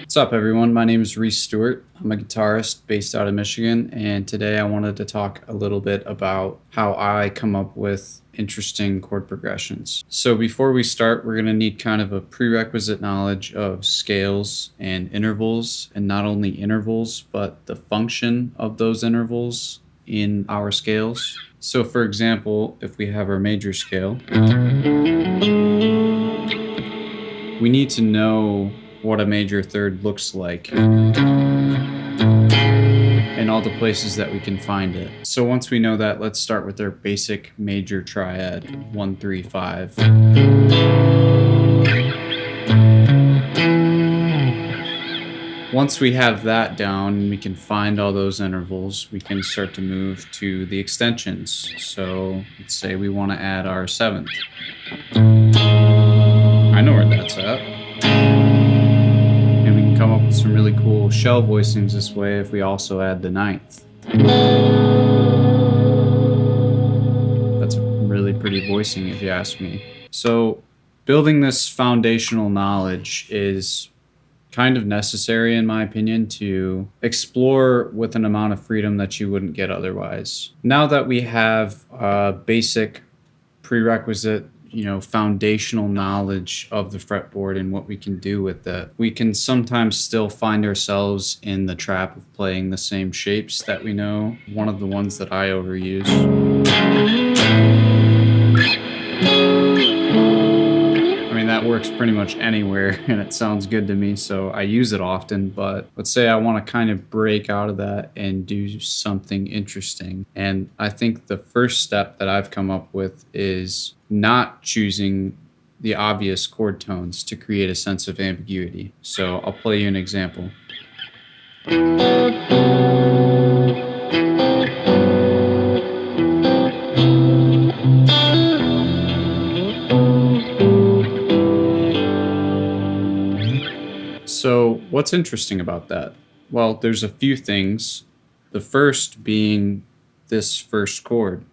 What's up, everyone? My name is Reese Stewart. I'm a guitarist based out of Michigan, and today I wanted to talk a little bit about how I come up with interesting chord progressions. So before we start, we're going to need kind of a prerequisite knowledge of scales and intervals, and not only intervals, but the function of those intervals in our scales. So for example, if we have our major scale, we need to know what a major third looks like and all the places that we can find it. So once we know that, let's start with our basic major triad, 1, 3, 5. Once we have that down and we can find all those intervals, we can start to move to the extensions. So let's say we want to add our 7th. I know where that's at. And we can come up with some really cool shell voicings this way if we also add the 9th. That's a really pretty voicing if you ask me. So building this foundational knowledge is kind of necessary, in my opinion, to explore with an amount of freedom that you wouldn't get otherwise. Now that we have a basic prerequisite, foundational knowledge of the fretboard and what we can do with it, we can sometimes still find ourselves in the trap of playing the same shapes that we know. One of the ones that I overuse. I mean, that works pretty much anywhere and it sounds good to me, so I use it often. But let's say I want to kind of break out of that and do something interesting. And I think the first step that I've come up with is not choosing the obvious chord tones to create a sense of ambiguity. So I'll play you an example. So what's interesting about that? Well, there's a few things. The first being this first chord.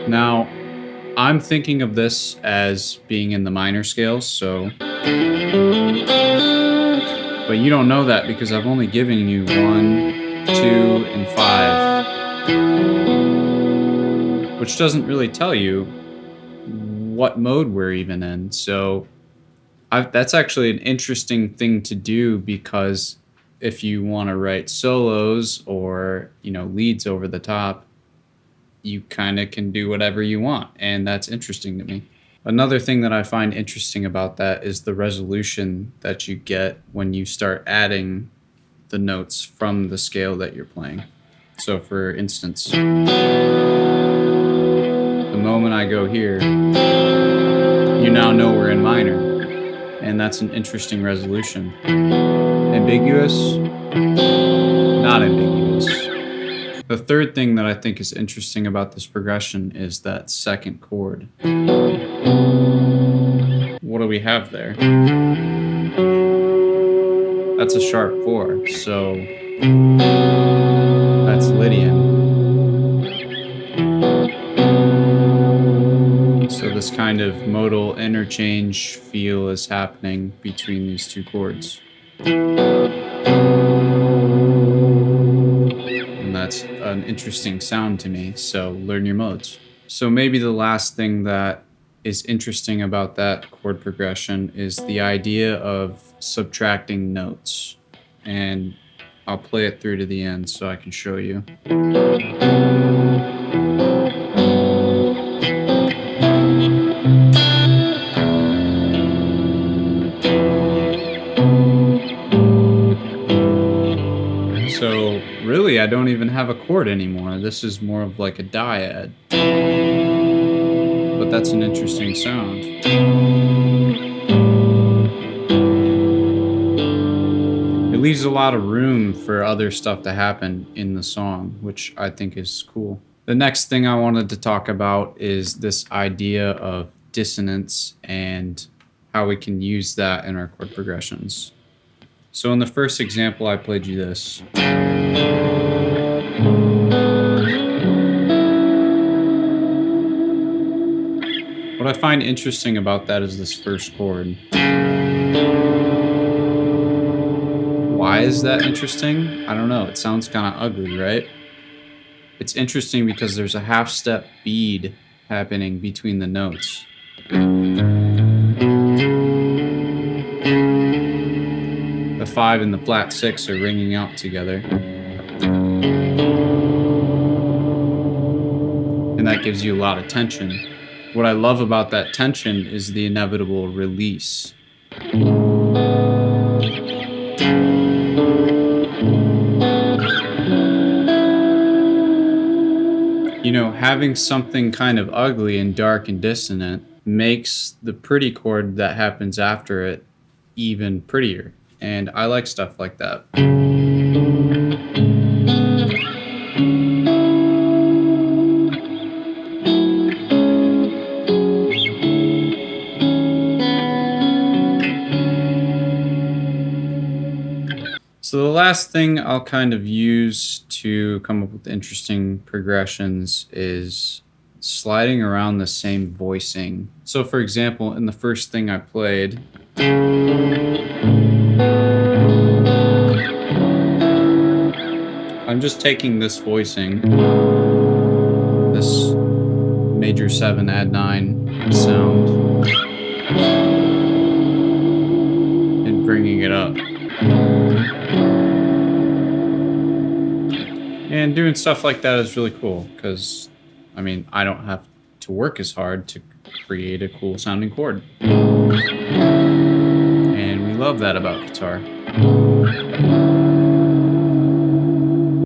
Now, I'm thinking of this as being in the minor scales, so... But you don't know that because I've only given you 1, 2, and 5. Which doesn't really tell you what mode we're even in. So that's actually an interesting thing to do, because if you want to write solos or, leads over the top, you kind of can do whatever you want, and that's interesting to me. Another thing that I find interesting about that is the resolution that you get when you start adding the notes from the scale that you're playing. So for instance, the moment I go here, you now know we're in minor, and that's an interesting resolution. Ambiguous? Not ambiguous. The third thing that I think is interesting about this progression is that second chord. What do we have there? That's a sharp 4, so that's Lydian. So this kind of modal interchange feel is happening between these two chords. That's an interesting sound to me, so learn your modes. So maybe the last thing that is interesting about that chord progression is the idea of subtracting notes. And I'll play it through to the end so I can show you. So really, I don't even have a chord anymore. This is more of like a dyad. But that's an interesting sound. It leaves a lot of room for other stuff to happen in the song, which I think is cool. The next thing I wanted to talk about is this idea of dissonance and how we can use that in our chord progressions. So in the first example, I played you this. What What I find interesting about that is this first chord. Why is that interesting? I don't know. It sounds kind of ugly, right? It's interesting because there's a half step bead happening between the notes. The 5 and the flat 6 are ringing out together. And that gives you a lot of tension. What I love about that tension is the inevitable release. You know, having something kind of ugly and dark and dissonant makes the pretty chord that happens after it even prettier. And I like stuff like that. So the last thing I'll kind of use to come up with interesting progressions is sliding around the same voicing. So for example, in the first thing I played, I'm just taking this voicing, this major 7 add 9 sound, and bringing it up. And doing stuff like that is really cool because, I mean, I don't have to work as hard to create a cool sounding chord. And we love that about guitar.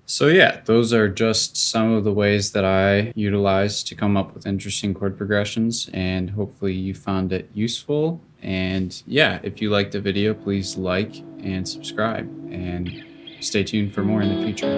So yeah, those are just some of the ways that I utilize to come up with interesting chord progressions, and hopefully you found it useful. And yeah, if you liked the video, please like and subscribe, and stay tuned for more in the future.